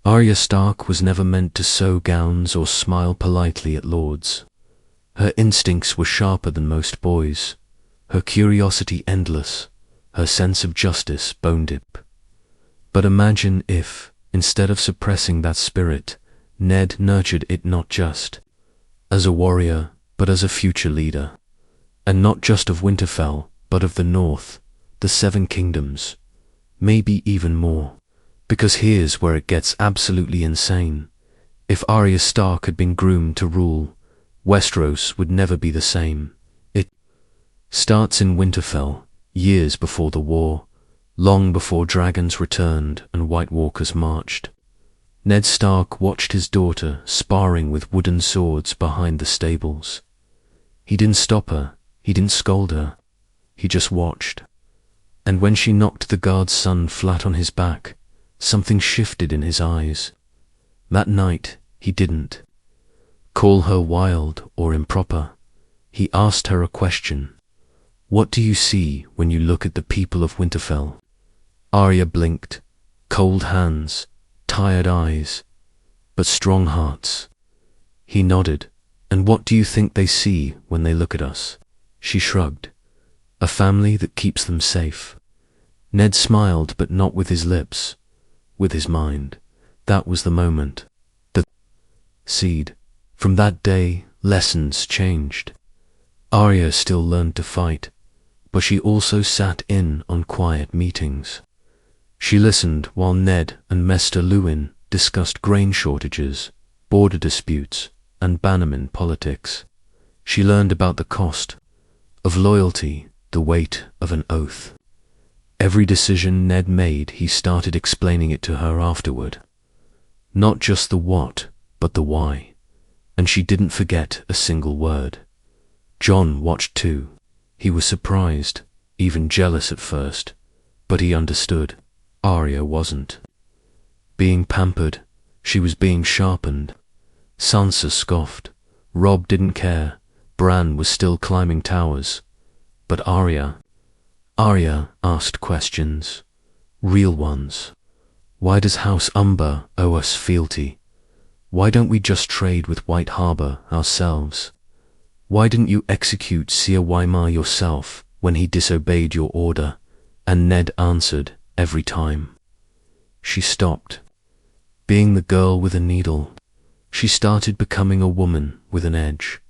Arya Stark was never meant to sew gowns or smile politely at lords. Her instincts were sharper than most boys, her curiosity endless, her sense of justice bone deep. But imagine if, instead of suppressing that spirit, Ned nurtured it not just as a warrior, but as a future leader. And not just of Winterfell, but of the North, the Seven Kingdoms, maybe even more. Because here's where it gets absolutely insane. If Arya Stark had been groomed to rule, Westeros would never be the same. It starts in Winterfell, years before the war, long before dragons returned and White Walkers marched. Ned Stark watched his daughter sparring with wooden swords behind the stables. He didn't stop her, he didn't scold her, he just watched. And when she knocked the guard's son flat on his back, something shifted in his eyes. That night, he didn't call her wild or improper. He asked her a question. What do you see when you look at the people of Winterfell? Arya blinked. Cold hands, tired eyes, but strong hearts. He nodded. And what do you think they see when they look at us? She shrugged. A family that keeps them safe. Ned smiled, but not with his lips, with his mind. That was the moment. The seed. From that day, lessons changed. Arya still learned to fight, but she also sat in on quiet meetings. She listened while Ned and Maester Luwin discussed grain shortages, border disputes, and bannerman politics. She learned about the cost of loyalty, the weight of an oath. Every decision Ned made, he started explaining it to her afterward. Not just the what, but the why. And she didn't forget a single word. Jon watched too. He was surprised, even jealous at first, but he understood. Arya wasn't being pampered, she was being sharpened. Sansa scoffed. Robb didn't care. Bran was still climbing towers. But Arya asked questions. Real ones. Why does House Umber owe us fealty? Why don't we just trade with White Harbor ourselves? Why didn't you execute Ser Wymar yourself when he disobeyed your order? And Ned answered every time. She stopped being the girl with a needle. She started becoming a woman with an edge.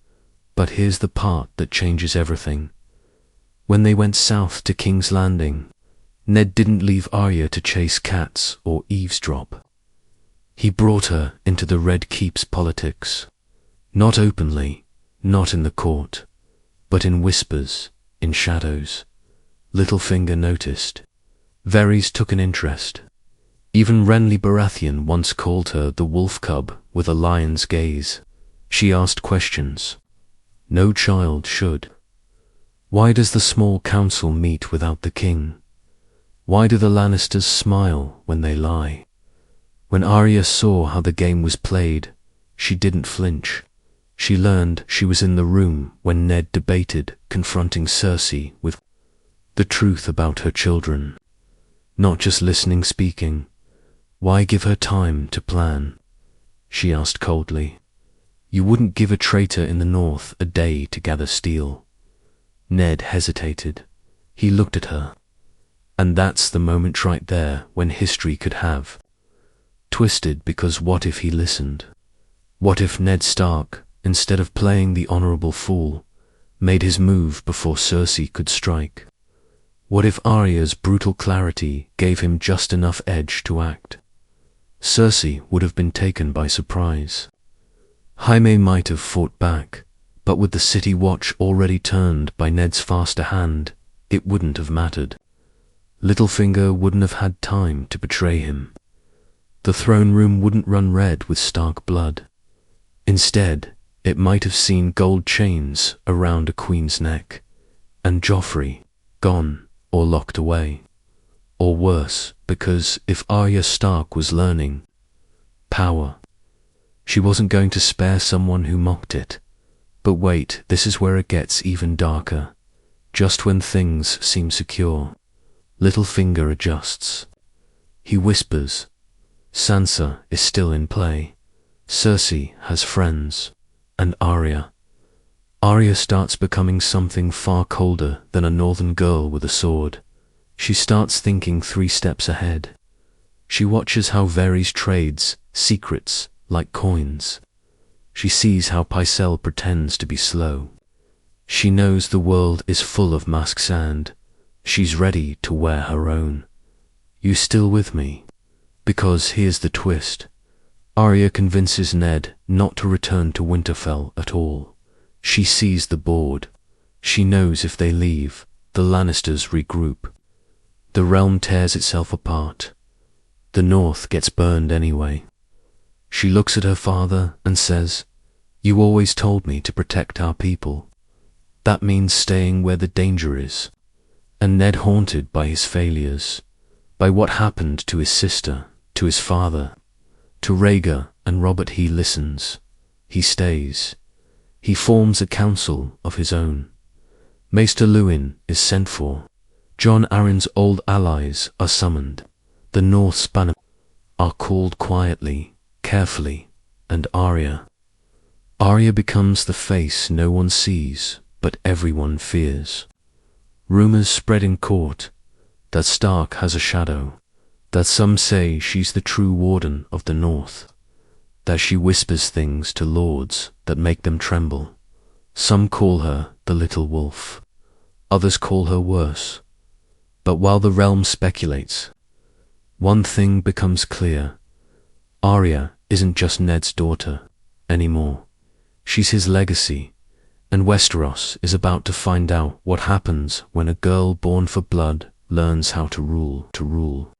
But here's the part that changes everything. When they went south to King's Landing, Ned didn't leave Arya to chase cats or eavesdrop. He brought her into the Red Keep's politics. Not openly, not in the court, but in whispers, in shadows. Littlefinger noticed. Varys took an interest. Even Renly Baratheon once called her the wolf cub with a lion's gaze. She asked questions. No child should. Why does the small council meet without the king? Why do the Lannisters smile when they lie? When Arya saw how the game was played, she didn't flinch. She learned she was in the room when Ned debated confronting Cersei with the truth about her children. Not just listening, speaking. Why give her time to plan? She asked coldly. You wouldn't give a traitor in the north a day to gather steel. Ned hesitated. He looked at her. And that's the moment right there when history could have twisted, because what if he listened? What if Ned Stark, instead of playing the honorable fool, made his move before Cersei could strike? What if Arya's brutal clarity gave him just enough edge to act? Cersei would have been taken by surprise. Jaime might have fought back, but with the city watch already turned by Ned's faster hand, it wouldn't have mattered. Littlefinger wouldn't have had time to betray him. The throne room wouldn't run red with Stark blood. Instead, it might have seen gold chains around a queen's neck, and Joffrey gone or locked away. Or worse, because if Arya Stark was learning power, she wasn't going to spare someone who mocked it. But wait, this is where it gets even darker. Just when things seem secure, Littlefinger adjusts. He whispers, Sansa is still in play. Cersei has friends. And Arya. Arya starts becoming something far colder than a northern girl with a sword. She starts thinking 3 steps ahead. She watches how Varys trades secrets like coins. She sees how Pycelle pretends to be slow. She knows the world is full of masked sand. She's ready to wear her own. You still with me? Because here's the twist. Arya convinces Ned not to return to Winterfell at all. She sees the board. She knows if they leave, the Lannisters regroup. The realm tears itself apart. The North gets burned anyway. She looks at her father and says, "You always told me to protect our people. That means staying where the danger is." And Ned, haunted by his failures, by what happened to his sister, to his father, to Rhaegar and Robert, he listens. He stays. He forms a council of his own. Maester Luwin is sent for. Jon Arryn's old allies are summoned. The North's banner are called quietly, carefully, and Arya. Arya becomes the face no one sees, but everyone fears. Rumors spread in court that Stark has a shadow, that some say she's the true warden of the North, that she whispers things to lords that make them tremble. Some call her the Little Wolf, others call her worse. But while the realm speculates, one thing becomes clear. Arya isn't just Ned's daughter anymore. She's his legacy, and Westeros is about to find out what happens when a girl born for blood learns how to rule.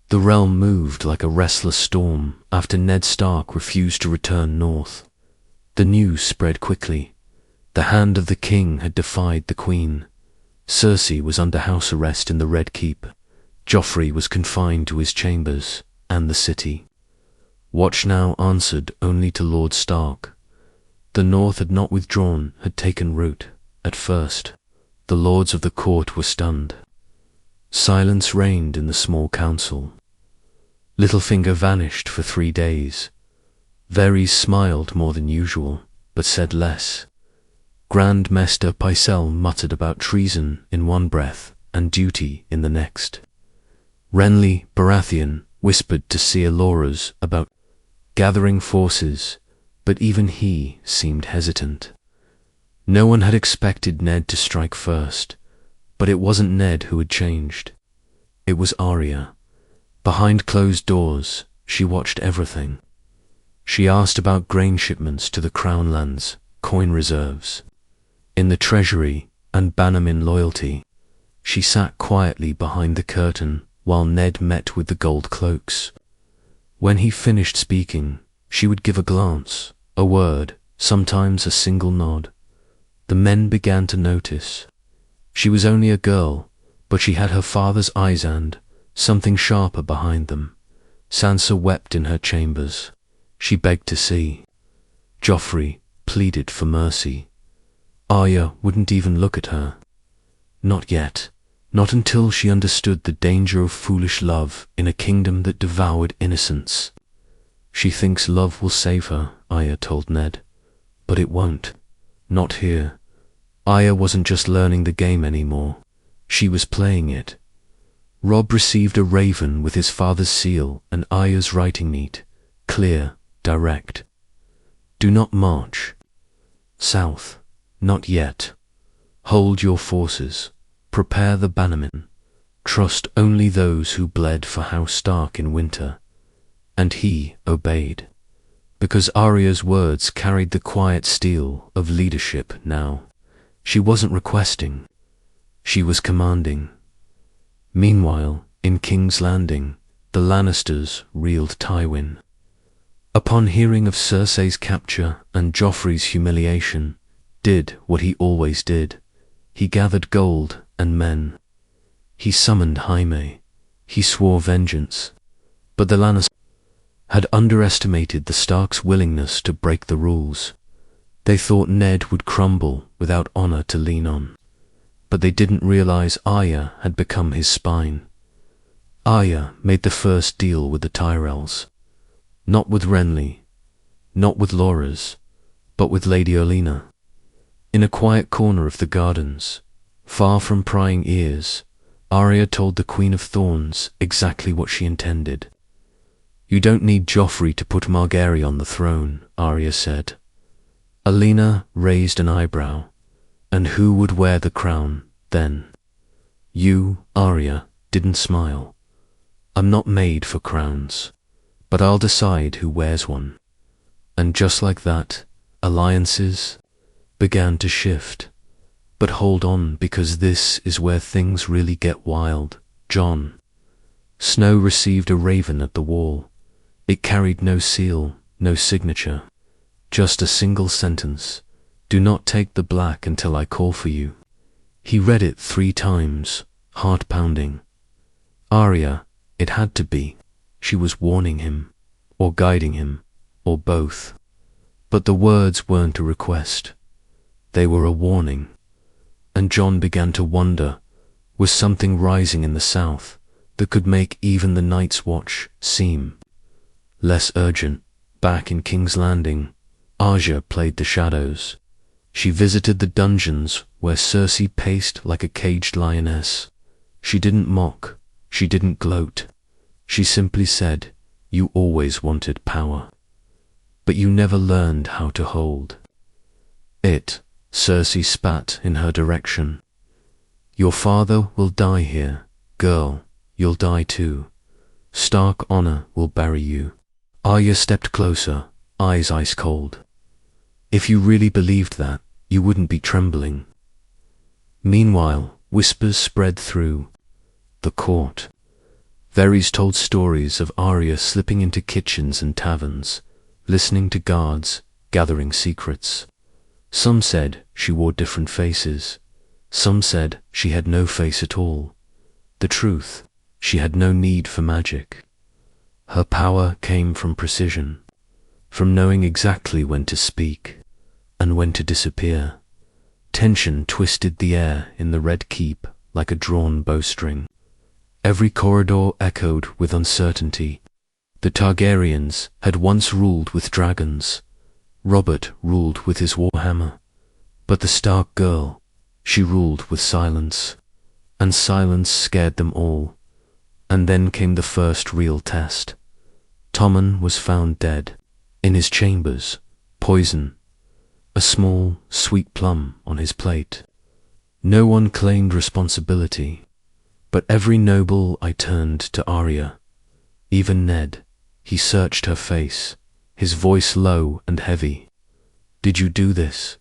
The realm moved like a restless storm after Ned Stark refused to return north. The news spread quickly. The hand of the king had defied the queen. Cersei was under house arrest in the Red Keep. Joffrey was confined to his chambers and the city. Watch now answered only to Lord Stark. The North had not withdrawn, had taken root. At first, the lords of the court were stunned. Silence reigned in the small council. Littlefinger vanished for 3 days. Varys smiled more than usual, but said less. Grand Maester Pycelle muttered about treason in one breath and duty in the next. Renly Baratheon whispered to Seer Loras about gathering forces, but even he seemed hesitant. No one had expected Ned to strike first, but it wasn't Ned who had changed. It was Arya. Behind closed doors, she watched everything. She asked about grain shipments to the Crown lands, coin reserves, in the treasury, and Bannerman loyalty. She sat quietly behind the curtain while Ned met with the gold cloaks. When he finished speaking, she would give a glance, a word, sometimes a single nod. The men began to notice. She was only a girl, but she had her father's eyes and something sharper behind them. Sansa wept in her chambers. She begged to see. Joffrey pleaded for mercy. Arya wouldn't even look at her. Not yet. Not until she understood the danger of foolish love in a kingdom that devoured innocence. She thinks love will save her, Arya told Ned. But it won't. Not here. Arya wasn't just learning the game anymore. She was playing it. Robb received a raven with his father's seal and Arya's writing neat, clear, direct. Do not march south. Not yet. Hold your forces. Prepare the bannermen. Trust only those who bled for House Stark in winter. And he obeyed. Because Arya's words carried the quiet steel of leadership now. She wasn't requesting. She was commanding. Meanwhile, in King's Landing, the Lannisters reeled Tywin. Upon hearing of Cersei's capture and Joffrey's humiliation, did what he always did. He gathered gold and men. He summoned Jaime. He swore vengeance. But the Lannisters had underestimated the Starks' willingness to break the rules. They thought Ned would crumble without honor to lean on. But they didn't realize Arya had become his spine. Arya made the first deal with the Tyrells. Not with Renly, not with Loras, but with Lady Olenna. In a quiet corner of the gardens, far from prying ears, Arya told the Queen of Thorns exactly what she intended. "You don't need Joffrey to put Margaery on the throne," Arya said. Olenna raised an eyebrow. "And who would wear the crown, then?" "You," Arya didn't smile. "I'm not made for crowns, but I'll decide who wears one." And just like that, alliances began to shift. But hold on, because this is where things really get wild. Jon Snow received a raven at the wall. It carried no seal, no signature, just a single sentence: "Do not take the black until I call for you." He read it 3 times, heart pounding. Arya, it had to be. She was warning him, or guiding him, or both. But the words weren't a request. They were a warning. And Jon began to wonder, was something rising in the south that could make even the Night's Watch seem less urgent? Back in King's Landing, Arya played the shadows. She visited the dungeons where Cersei paced like a caged lioness. She didn't mock, she didn't gloat. She simply said, "You always wanted power, but you never learned how to hold it." Cersei spat in her direction. "Your father will die here. Girl, you'll die too. Stark honor will bury you." Arya stepped closer, eyes ice cold. "If you really believed that, you wouldn't be trembling." Meanwhile, whispers spread through the court. Varys told stories of Arya slipping into kitchens and taverns, listening to guards, gathering secrets. Some said she wore different faces. Some said she had no face at all. The truth, she had no need for magic. Her power came from precision, from knowing exactly when to speak and when to disappear. Tension twisted the air in the Red Keep like a drawn bowstring. Every corridor echoed with uncertainty. The Targaryens had once ruled with dragons. Robert ruled with his warhammer. But the Stark girl, she ruled with silence. And silence scared them all. And then came the first real test. Tommen was found dead, in his chambers, poison, a small, sweet plum on his plate. No one claimed responsibility, but every noble eye turned to Arya. Even Ned, he searched her face, his voice low and heavy. "Did you do this?"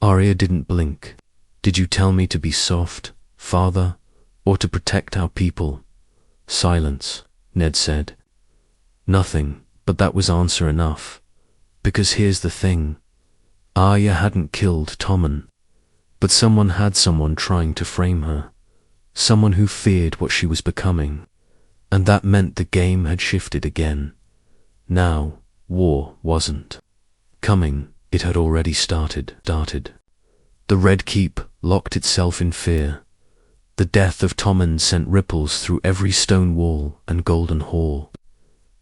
Arya didn't blink. "Did you tell me to be soft, father, or to protect our people?" "Silence," Ned said. "Nothing, but that was answer enough. Because here's the thing. Arya hadn't killed Tommen, but someone had someone trying to frame her. Someone who feared what she was becoming. And that meant the game had shifted again. Now, war wasn't coming, it had already started. The Red Keep locked itself in fear. The death of Tommen sent ripples through every stone wall and golden hall.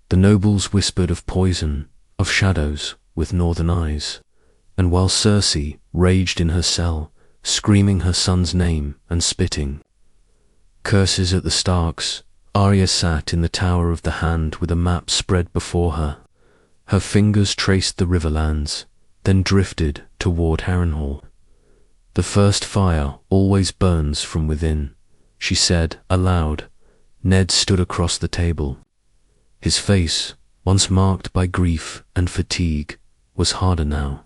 The nobles whispered of poison, of shadows with northern eyes. And while Cersei raged in her cell, screaming her son's name and spitting curses at the Starks, Arya sat in the Tower of the Hand with a map spread before her. Her fingers traced the riverlands, then drifted toward Harrenhal. "The first fire always burns from within," she said aloud. Ned stood across the table. His face, once marked by grief and fatigue, was harder now.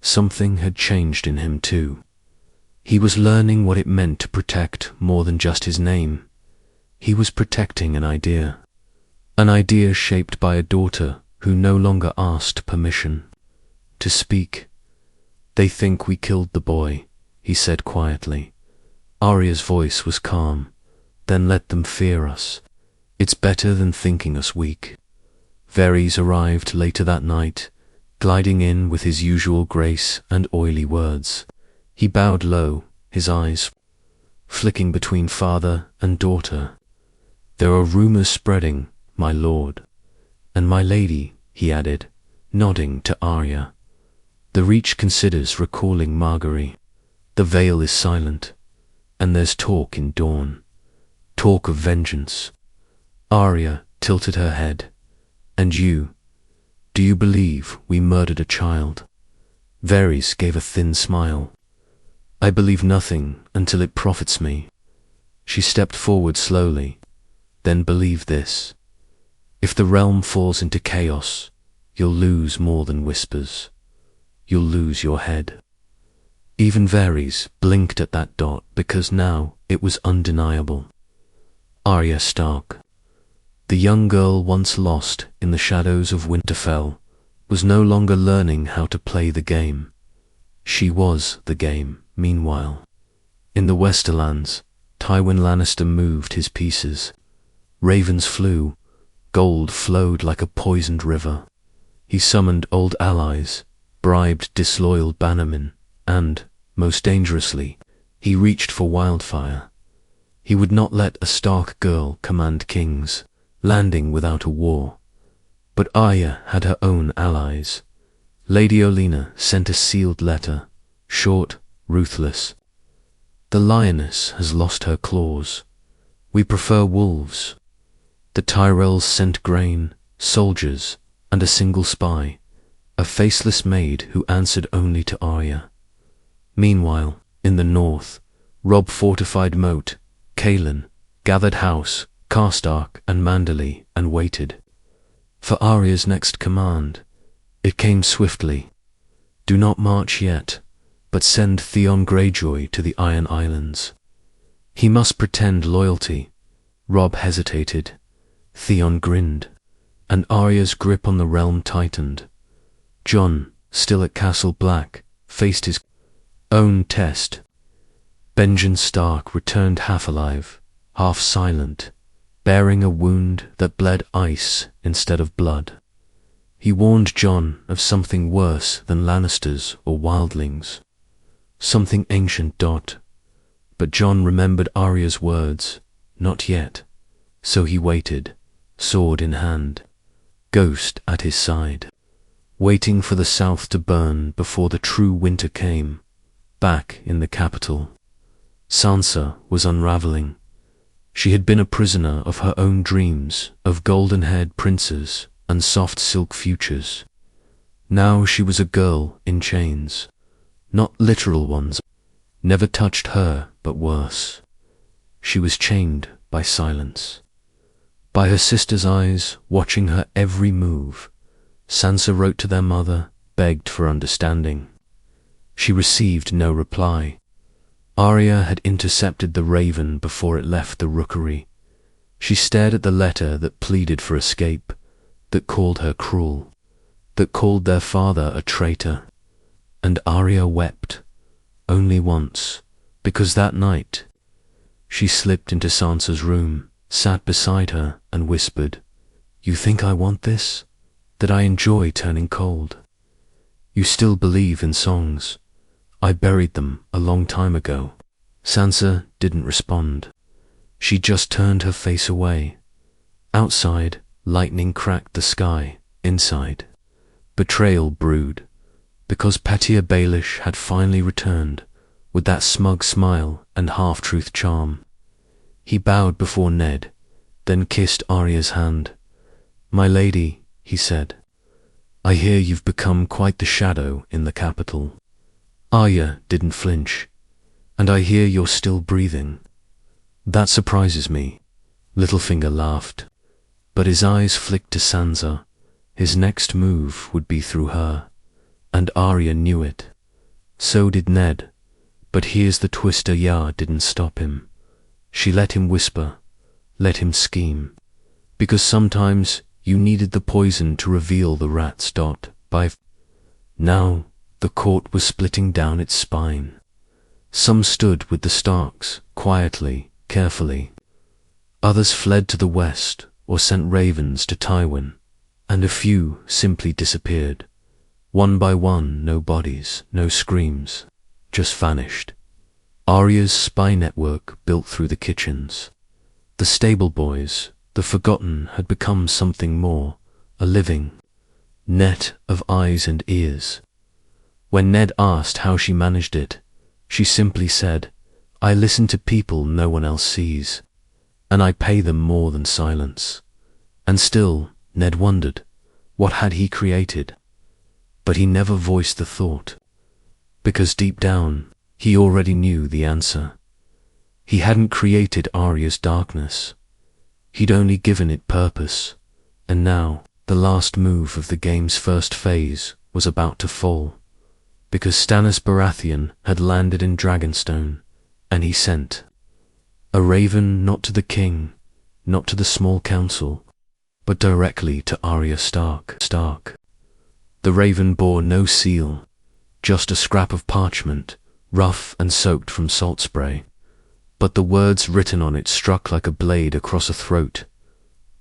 Something had changed in him too. He was learning what it meant to protect more than just his name. He was protecting an idea shaped by a daughter who no longer asked permission to speak. "They think we killed the boy," he said quietly. Arya's voice was calm. "Then let them fear us. It's better than thinking us weak." Varys arrived later that night, gliding in with his usual grace and oily words. He bowed low, his eyes flicking between father and daughter. There are rumors spreading, my lord. And my lady, he added, nodding to Arya. The Reach considers recalling Marguerite. The Vale is silent, and there's talk in Dawn. Talk of vengeance. Arya tilted her head. And you? Do you believe we murdered a child? Varys gave a thin smile. I believe nothing until it profits me. She stepped forward slowly. Then believe this. If the realm falls into chaos, you'll lose more than whispers. You'll lose your head. Even Varys blinked at that dot because now it was undeniable. Arya Stark, the young girl once lost in the shadows of Winterfell, was no longer learning how to play the game. She was the game, meanwhile. In the Westerlands, Tywin Lannister moved his pieces. Ravens flew, gold flowed like a poisoned river. He summoned old allies, bribed disloyal bannermen, and, most dangerously, he reached for wildfire. He would not let a Stark girl command kings, landing without a war. But Arya had her own allies. Lady Olenna sent a sealed letter, short, ruthless. The lioness has lost her claws. We prefer wolves. The Tyrells sent grain, soldiers, and a single spy, a faceless maid who answered only to Arya. Meanwhile, in the north, Robb fortified Moat, Kaelin, gathered House, Karstark, and Manderley, and waited for Arya's next command. It came swiftly. Do not march yet, but send Theon Greyjoy to the Iron Islands. He must pretend loyalty. Robb hesitated. Theon grinned, and Arya's grip on the realm tightened. Jon, still at Castle Black, faced his own test. Benjen Stark returned half alive, half silent, bearing a wound that bled ice instead of blood. He warned Jon of something worse than Lannisters or wildlings. Something ancient. But Jon remembered Arya's words, not yet. So he waited, sword in hand, ghost at his side, waiting for the south to burn before the true winter came. Back in the capital, Sansa was unraveling. She had been a prisoner of her own dreams of golden-haired princes and soft silk futures. Now she was a girl in chains, not literal ones. Never touched her, but worse. She was chained by silence. By her sister's eyes, watching her every move. Sansa wrote to their mother, begged for understanding. She received no reply. Arya had intercepted the raven before it left the rookery. She stared at the letter that pleaded for escape, that called her cruel, that called their father a traitor. And Arya wept, only once, because that night she slipped into Sansa's room, sat beside her, and whispered, "You think I want this? That I enjoy turning cold? You still believe in songs? I buried them a long time ago." Sansa didn't respond. She just turned her face away. Outside, lightning cracked the sky. Inside, betrayal brewed, because Petyr Baelish had finally returned with that smug smile and half-truth charm. He bowed before Ned, then kissed Arya's hand. "My lady," he said, "I hear you've become quite the shadow in the capital." Arya didn't flinch. "And I hear you're still breathing." "That surprises me." Littlefinger laughed, but his eyes flicked to Sansa. His next move would be through her, and Arya knew it. So did Ned, but here's the twist: Arya didn't stop him. She let him whisper, let him scheme, because sometimes you needed the poison to reveal the rats. Now the court was splitting down its spine. Some stood with the Starks, quietly, carefully. Others fled to the west or sent ravens to Tywin, and a few simply disappeared. One by one, no bodies, no screams, just vanished. Arya's spy network built through the kitchens. The stable boys, the forgotten, had become something more, a living net of eyes and ears. When Ned asked how she managed it, she simply said, "I listen to people no one else sees, and I pay them more than silence." And still, Ned wondered, what had he created? But he never voiced the thought, because deep down, he already knew the answer. He hadn't created Arya's darkness. He'd only given it purpose, and now, the last move of the game's first phase was about to fall, because Stannis Baratheon had landed in Dragonstone, and he sent a raven not to the king, not to the small council, but directly to Arya Stark. The raven bore no seal, just a scrap of parchment, rough and soaked from salt spray, but the words written on it struck like a blade across a throat.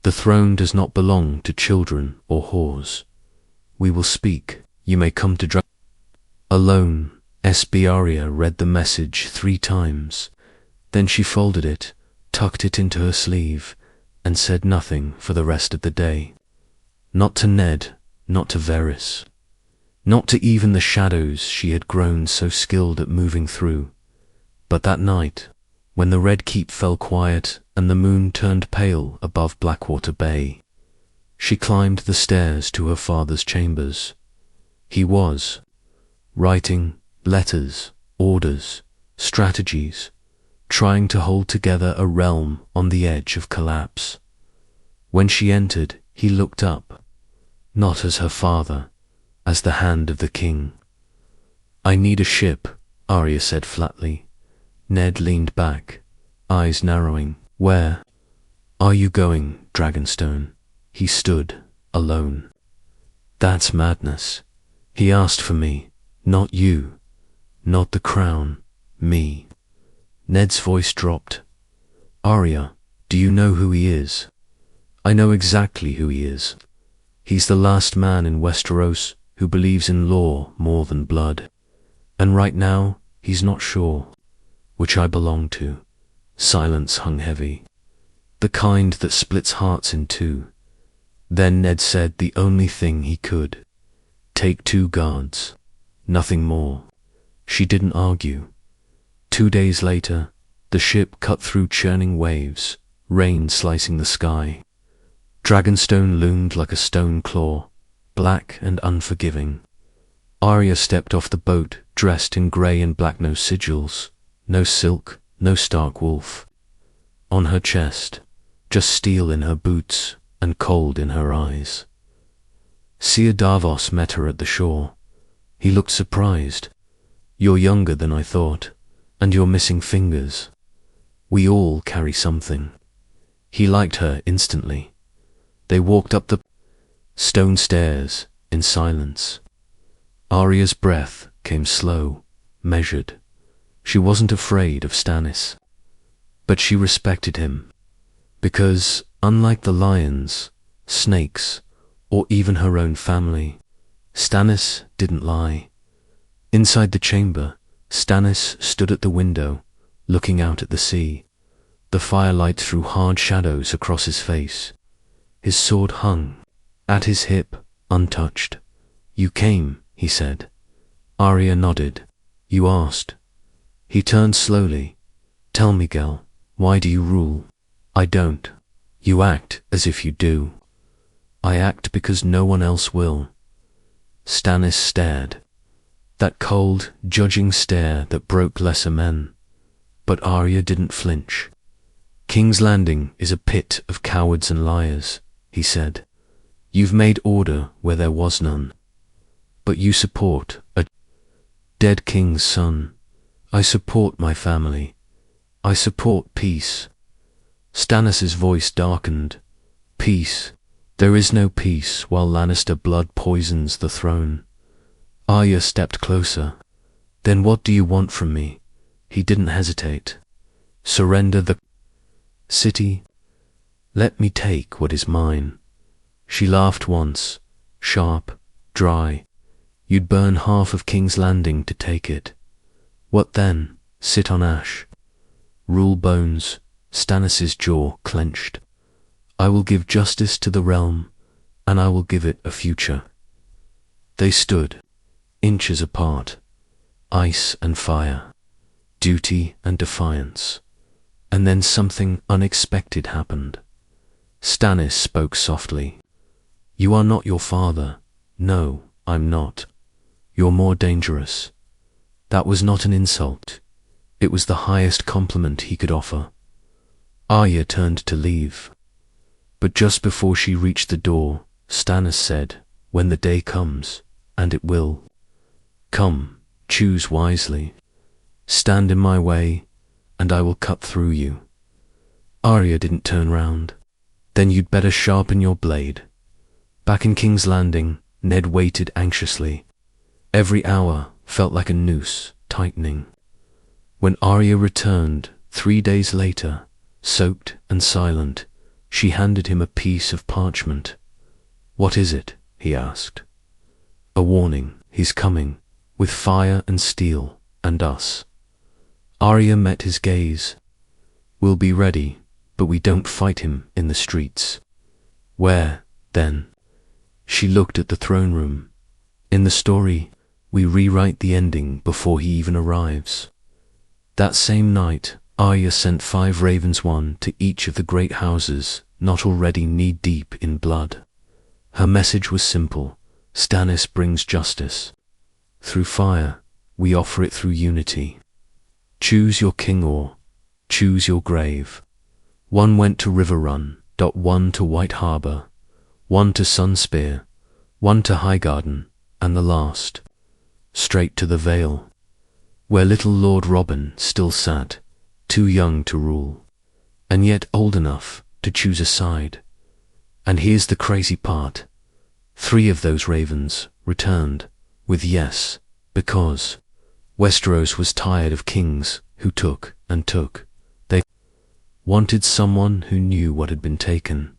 "The throne does not belong to children or whores. We will speak. You may come to Alone, SB Arya read the message 3 times. Then she folded it, tucked it into her sleeve, and said nothing for the rest of the day. Not to Ned, not to Varys, not to even the shadows she had grown so skilled at moving through. But that night, when the Red Keep fell quiet and the moon turned pale above Blackwater Bay, she climbed the stairs to her father's chambers. He was writing letters, orders, strategies, trying to hold together a realm on the edge of collapse. When she entered, he looked up, not as her father, as the hand of the king. "I need a ship," Arya said flatly. Ned leaned back, eyes narrowing. "Where are you going, Dragonstone?" He stood, alone. "That's madness. He asked for me, not you, not the crown, me." Ned's voice dropped. "Arya, do you know who he is?" "I know exactly who he is. He's the last man in Westeros who believes in law more than blood. And right now, he's not sure which I belong to." Silence hung heavy, the kind that splits hearts in two. Then Ned said the only thing he could. "Take 2 guards. Nothing more." She didn't argue. 2 days later, the ship cut through churning waves, rain slicing the sky. Dragonstone loomed like a stone claw, black and unforgiving. Arya stepped off the boat, dressed in grey and black, no sigils, no silk, no Stark wolf. On her chest, just steel in her boots and cold in her eyes. Seer Davos met her at the shore. He looked surprised. "You're younger than I thought, and you're missing fingers. We all carry something." He liked her instantly. They walked up the stone stairs in silence. Arya's breath came slow, measured. She wasn't afraid of Stannis, but she respected him, because, unlike the lions, snakes, or even her own family, Stannis didn't lie. Inside the chamber, Stannis stood at the window, looking out at the sea. The firelight threw hard shadows across his face. His sword hung at his hip, untouched. "You came," he said. Arya nodded. "You asked." He turned slowly. "Tell me, girl, why do you rule?" "I don't. You act as if you do." "I act because no one else will." Stannis stared. That cold, judging stare that broke lesser men. But Arya didn't flinch. "King's Landing is a pit of cowards and liars," he said. "You've made order where there was none. But you support a dead king's son. I support my family. I support peace." Stannis' voice darkened. "Peace? There is no peace while Lannister blood poisons the throne." Arya stepped closer. "Then what do you want from me?" He didn't hesitate. "Surrender the city. Let me take what is mine." She laughed once, sharp, dry. "You'd burn half of King's Landing to take it. What then? Sit on ash? Rule bones, Stannis' jaw clenched. I will give justice to the realm, and I will give it a future. They stood, inches apart, ice and fire, duty and defiance. And then something unexpected happened. Stannis spoke softly. You are not your father. No, I'm not. You're more dangerous. That was not an insult. It was the highest compliment he could offer. Arya turned to leave. But just before she reached the door, Stannis said, when the day comes, and it will. Come, choose wisely. Stand in my way, and I will cut through you. Arya didn't turn round. Then you'd better sharpen your blade. Back in King's Landing, Ned waited anxiously. Every hour felt like a noose tightening. When Arya returned 3 days later, soaked and silent, she handed him a piece of parchment. What is it? He asked. A warning. He's coming, with fire and steel, and us. Arya met his gaze. We'll be ready, but we don't fight him in the streets. Where, then? She looked at the throne room. In the story, we rewrite the ending before he even arrives. That same night, Arya sent 5 ravens, one to each of the great houses, not already knee-deep in blood. Her message was simple. Stannis brings justice. Through fire, we offer it through unity. Choose your king or choose your grave. One went to River Run, one to White Harbour, one to Sunspear, one to Highgarden, and the last, straight to the Vale, where little Lord Robin still sat, too young to rule, and yet old enough to choose a side. And here's the crazy part. 3 of those ravens returned with yes, because Westeros was tired of kings who took and took. They wanted someone who knew what had been taken,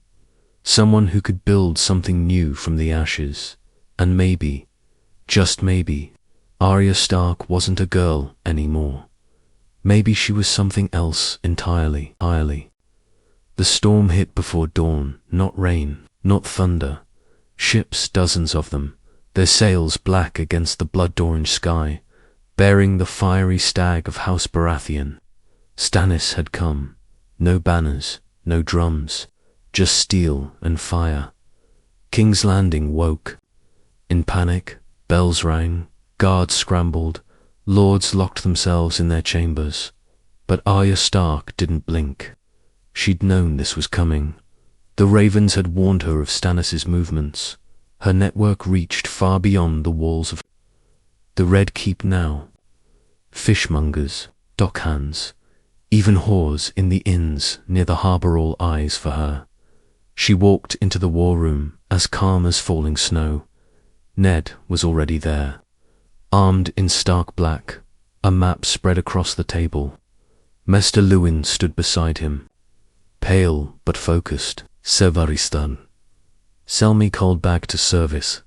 someone who could build something new from the ashes. And maybe, just maybe, Arya Stark wasn't a girl anymore. Maybe she was something else entirely. The storm hit before dawn, not rain, not thunder. Ships, dozens of them, their sails black against the blood-orange sky, bearing the fiery stag of House Baratheon. Stannis had come. No banners, no drums, just steel and fire. King's Landing woke. In panic, bells rang, guards scrambled, lords locked themselves in their chambers. But Arya Stark didn't blink. She'd known this was coming. The ravens had warned her of Stannis' movements. Her network reached far beyond the walls of the Red Keep now. Fishmongers, dockhands, even whores in the inns near the harbour all eyes for her. She walked into the war room as calm as falling snow. Ned was already there, armed in stark black, a map spread across the table. Maester Luwin stood beside him, pale but focused. Sevaristan. Selmy called back to service.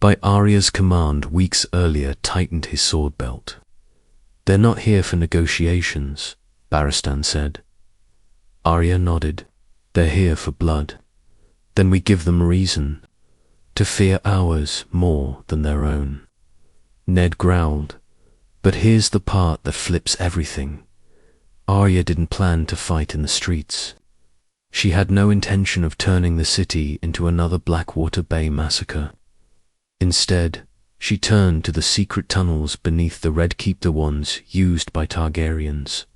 By Arya's command weeks earlier tightened his sword belt. They're not here for negotiations, Barristan said. Arya nodded. They're here for blood. Then we give them reason to fear ours more than their own. Ned growled. But here's the part that flips everything. Arya didn't plan to fight in the streets. She had no intention of turning the city into another Blackwater Bay massacre. Instead, she turned to the secret tunnels beneath the Red Keep, the ones used by Targaryens,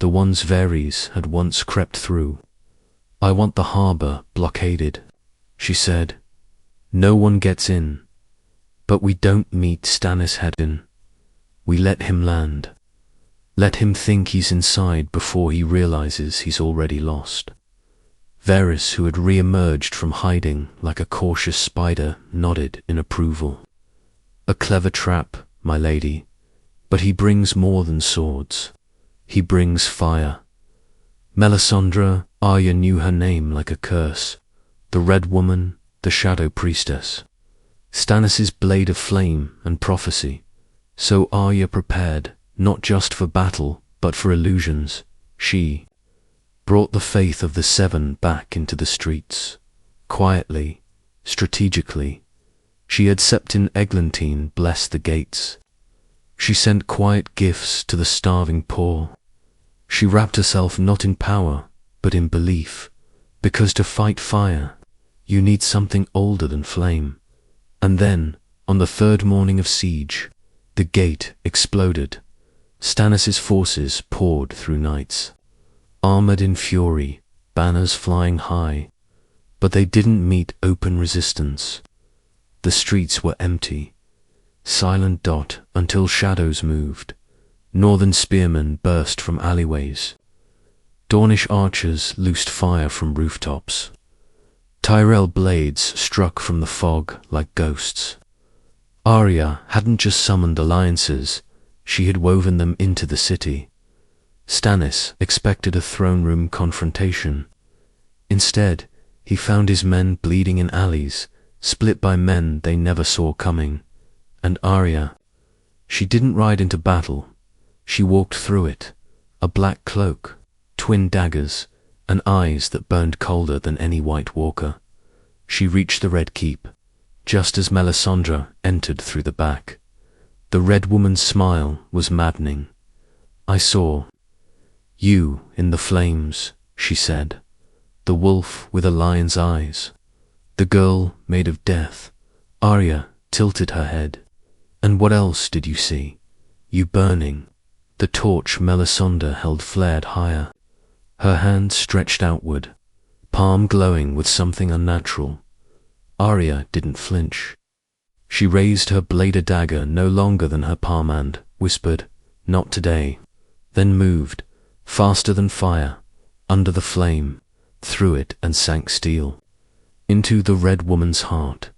the ones Varys had once crept through. I want the harbour blockaded, she said. No one gets in. But we don't meet Stannis head in. We let him land. Let him think he's inside before he realizes he's already lost. Varys, who had re-emerged from hiding like a cautious spider, nodded in approval. A clever trap, my lady, but he brings more than swords. He brings fire. Melisandre, Arya knew her name like a curse. The Red Woman, the Shadow Priestess. Stannis' blade of flame and prophecy. So Arya prepared, not just for battle, but for illusions. She brought the faith of the Seven back into the streets. Quietly, strategically, she had Septon Eglantine bless the gates. She sent quiet gifts to the starving poor. She wrapped herself not in power, but in belief, because to fight fire, you need something older than flame. And then, on the third morning of siege, the gate exploded. Stannis' forces poured through knights, armored in fury, banners flying high, but they didn't meet open resistance. The streets were empty, silent dot until shadows moved. Northern spearmen burst from alleyways. Dornish archers loosed fire from rooftops. Tyrell blades struck from the fog like ghosts. Arya hadn't just summoned alliances, she had woven them into the city. Stannis expected a throne room confrontation. Instead, he found his men bleeding in alleys, split by men they never saw coming. And Arya, she didn't ride into battle, she walked through it, a black cloak, twin daggers, and eyes that burned colder than any White Walker. She reached the Red Keep, just as Melisandre entered through the back. The Red Woman's smile was maddening. "I saw you in the flames," she said. "The wolf with a lion's eyes. The girl made of death." Arya tilted her head. "And what else did you see? You burning." The torch Melisandre held flared higher. Her hand stretched outward, palm glowing with something unnatural. Arya didn't flinch. She raised her bladed dagger no longer than her palm and whispered, "Not today," then moved, faster than fire, under the flame, through it and sank steel, into the Red Woman's heart.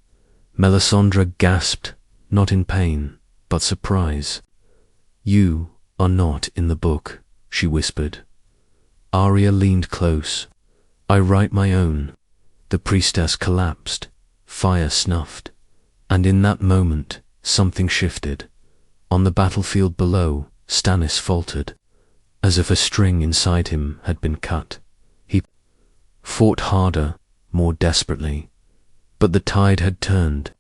Melisandre gasped, not in pain, but surprise. "You are not in the book," she whispered. Arya leaned close. "I write my own." The priestess collapsed, fire snuffed, and in that moment, something shifted. On the battlefield below, Stannis faltered, as if a string inside him had been cut. He fought harder, more desperately, but the tide had turned.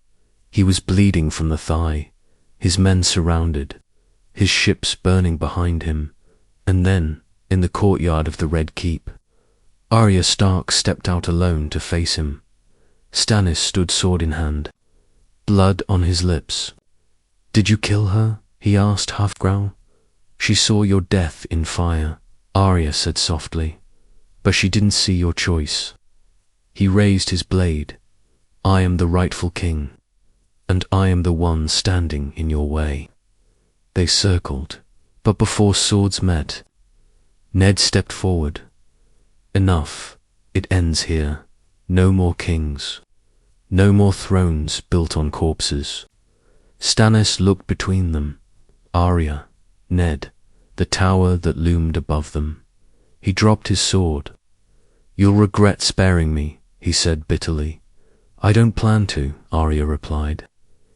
He was bleeding from the thigh, his men surrounded, his ships burning behind him, and then, in the courtyard of the Red Keep, Arya Stark stepped out alone to face him. Stannis stood sword in hand, blood on his lips. "Did you kill her?" he asked half-growl. "She saw your death in fire," Arya said softly, "but she didn't see your choice." He raised his blade. "I am the rightful king, and I am the one standing in your way." They circled, but before swords met, Ned stepped forward. "Enough. It ends here. No more kings. No more thrones built on corpses." Stannis looked between them. Arya, Ned, the tower that loomed above them. He dropped his sword. "You'll regret sparing me," he said bitterly. "I don't plan to," Arya replied.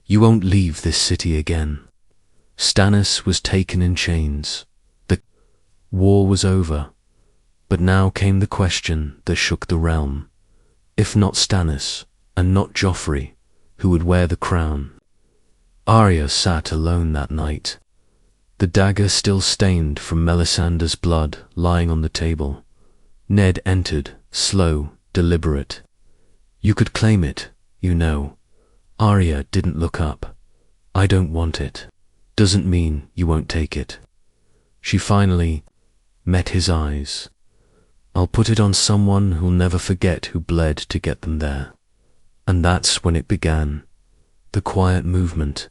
"You won't leave this city again." Stannis was taken in chains. The war was over, but now came the question that shook the realm. If not Stannis, and not Joffrey, who would wear the crown? Arya sat alone that night, the dagger still stained from Melisandre's blood lying on the table. Ned entered, slow, deliberate. "You could claim it, you know." Arya didn't look up. "I don't want it. Doesn't mean you won't take it." She finally met his eyes. "I'll put it on someone who'll never forget who bled to get them there." And that's when it began. The quiet movement,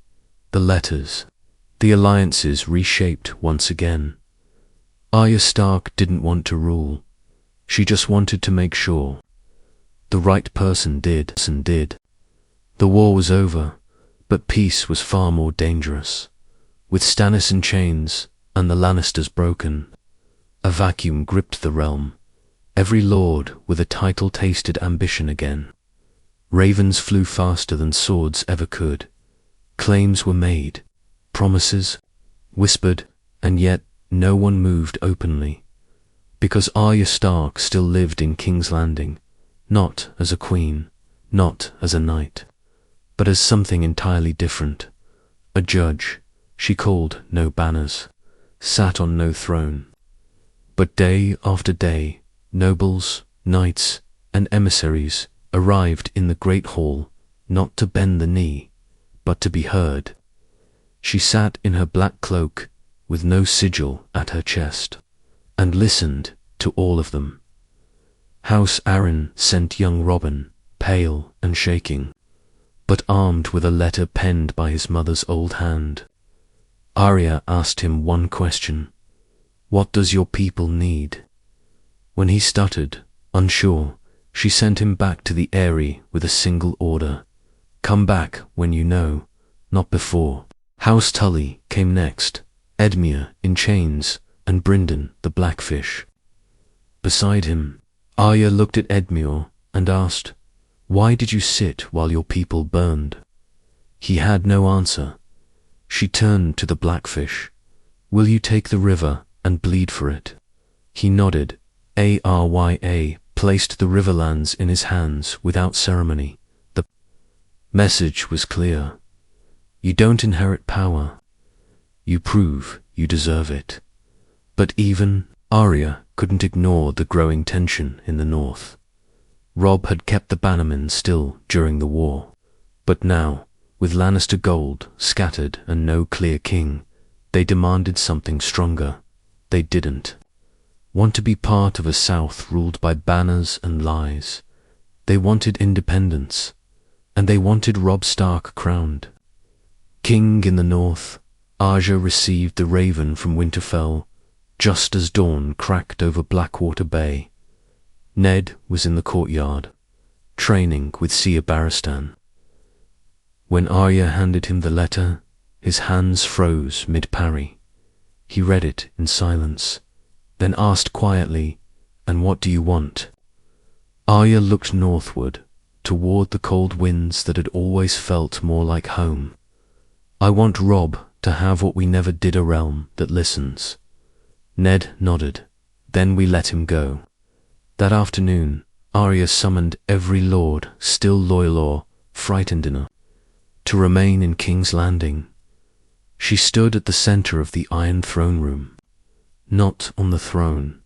the letters, the alliances reshaped once again. Arya Stark didn't want to rule. She just wanted to make sure. The right person did. The war was over, but peace was far more dangerous. With Stannis in chains and the Lannisters broken, a vacuum gripped the realm. Every lord with a title tasted ambition again. Ravens flew faster than swords ever could. Claims were made, promises whispered, and yet no one moved openly. Because Arya Stark still lived in King's Landing, not as a queen, not as a knight, but as something entirely different. A judge. She called no banners, sat on no throne. But day after day, nobles, knights, and emissaries arrived in the great hall, not to bend the knee, but to be heard. She sat in her black cloak, with no sigil at her chest, and listened to all of them. House Arryn sent young Robin, pale and shaking, but armed with a letter penned by his mother's old hand. Arya asked him one question: "What does your people need?" When he stuttered, unsure, she sent him back to the Eyrie with a single order: "Come back when you know, not before." House Tully came next, Edmure in chains, and Brynden the Blackfish. Beside him, Arya looked at Edmure and asked, "Why did you sit while your people burned?" He had no answer. She turned to the Blackfish. "Will you take the river and bleed for it?" He nodded. Arya placed the riverlands in his hands without ceremony. The message was clear. You don't inherit power. You prove you deserve it. But even Arya couldn't ignore the growing tension in the north. Robb had kept the bannermen still during the war, but now, with Lannister gold scattered and no clear king, they demanded something stronger. They didn't want to be part of a South ruled by banners and lies. They wanted independence, and they wanted Robb Stark crowned king in the north. Arya received the raven from Winterfell just as dawn cracked over Blackwater Bay. Ned was in the courtyard, training with Seer Barristan. When Arya handed him the letter, his hands froze mid-parry. He read it in silence, then asked quietly, "And what do you want?" Arya looked northward, toward the cold winds that had always felt more like home. "I want Robb to have what we never did, a realm that listens." Ned nodded. "Then we let him go." That afternoon, Arya summoned every lord still loyal or frightened enough to remain in King's Landing. She stood at the center of the Iron Throne Room, not on the throne.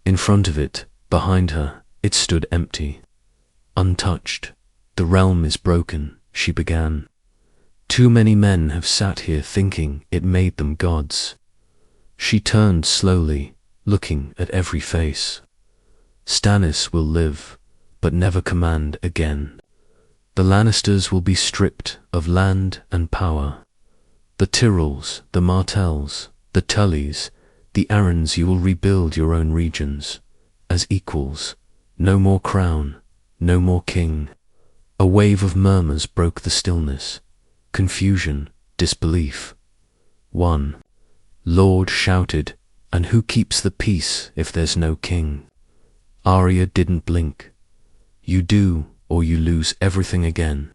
In front of it, behind her, it stood empty, untouched. "The realm is broken," she began. "Too many men have sat here thinking it made them gods." She turned slowly, looking at every face. "Stannis will live, but never command again. The Lannisters will be stripped of land and power. The Tyrells, the Martells, the Tullys, the Arryns, you will rebuild your own regions, as equals. No more crown, no more king." A wave of murmurs broke the stillness. Confusion, disbelief. One lord shouted, "And who keeps the peace if there's no king?" Arya didn't blink. "You do, or you lose everything again."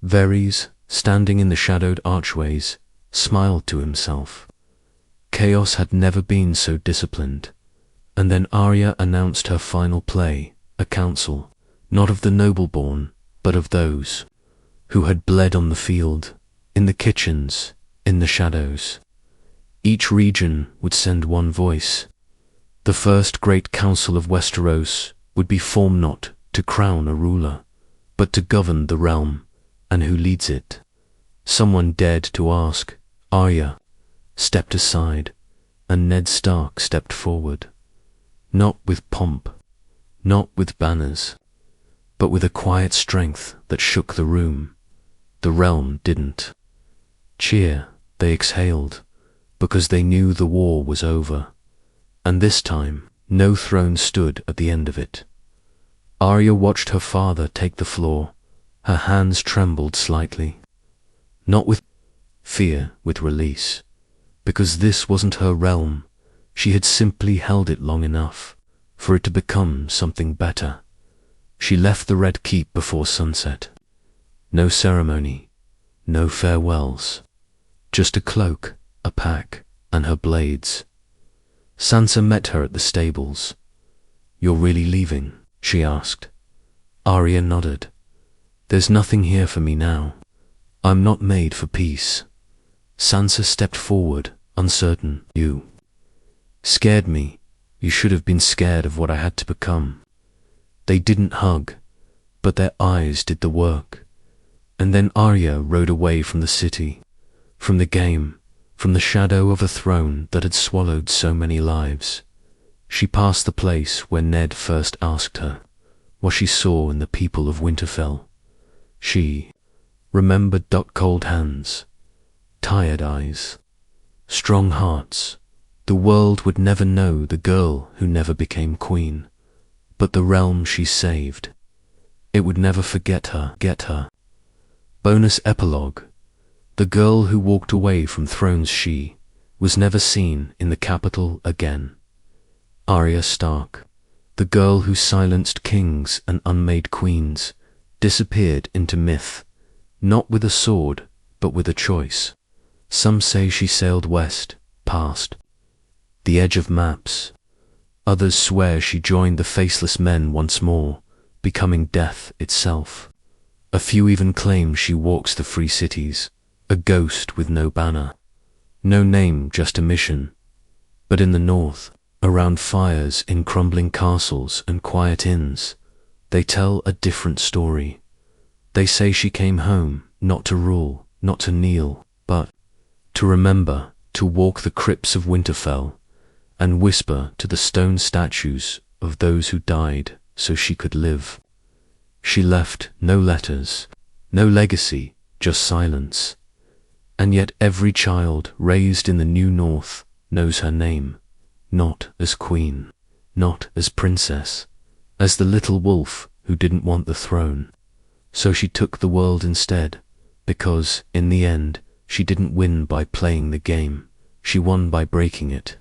Varys, standing in the shadowed archways, smiled to himself. Chaos had never been so disciplined. And then Arya announced her final play, a council, not of the noble-born, but of those who had bled on the field, in the kitchens, in the shadows. Each region would send one voice. The first great council of Westeros would be formed not to crown a ruler, but to govern the realm. And who leads it? Someone dared to ask. Arya stepped aside, and Ned Stark stepped forward. Not with pomp, not with banners, but with a quiet strength that shook the room. The realm didn't cheer, they exhaled, because they knew the war was over. And this time, no throne stood at the end of it. Arya watched her father take the floor. Her hands trembled slightly. Not with fear, with release. Because this wasn't her realm. She had simply held it long enough for it to become something better. She left the Red Keep before sunset. No ceremony, no farewells. Just a cloak, a pack, and her blades. Sansa met her at the stables. "You're really leaving?" she asked. Arya nodded. "There's nothing here for me now. I'm not made for peace." Sansa stepped forward, uncertain. "You scared me. You should have been scared of what I had to become." They didn't hug, but their eyes did the work. And then Arya rode away from the city, from the game, from the shadow of a throne that had swallowed so many lives. She passed the place where Ned first asked her what she saw in the people of Winterfell. She remembered cold hands, tired eyes, strong hearts. The world would never know the girl who never became queen, but the realm she saved. It would never forget her. Bonus epilogue. The girl who walked away from thrones, she was never seen in the capital again. Arya Stark, the girl who silenced kings and unmade queens, disappeared into myth, not with a sword, but with a choice. Some say she sailed west, past the edge of maps. Others swear she joined the faceless men once more, becoming death itself. A few even claim she walks the free cities, a ghost with no banner, no name, just a mission. But in the north, around fires in crumbling castles and quiet inns, they tell a different story. They say she came home, not to rule, not to kneel, but to remember, to walk the crypts of Winterfell, and whisper to the stone statues of those who died so she could live. She left no letters, no legacy, just silence. And yet every child raised in the New North knows her name, not as queen, not as princess, as the little wolf who didn't want the throne. So she took the world instead, because, in the end, she didn't win by playing the game. She won by breaking it.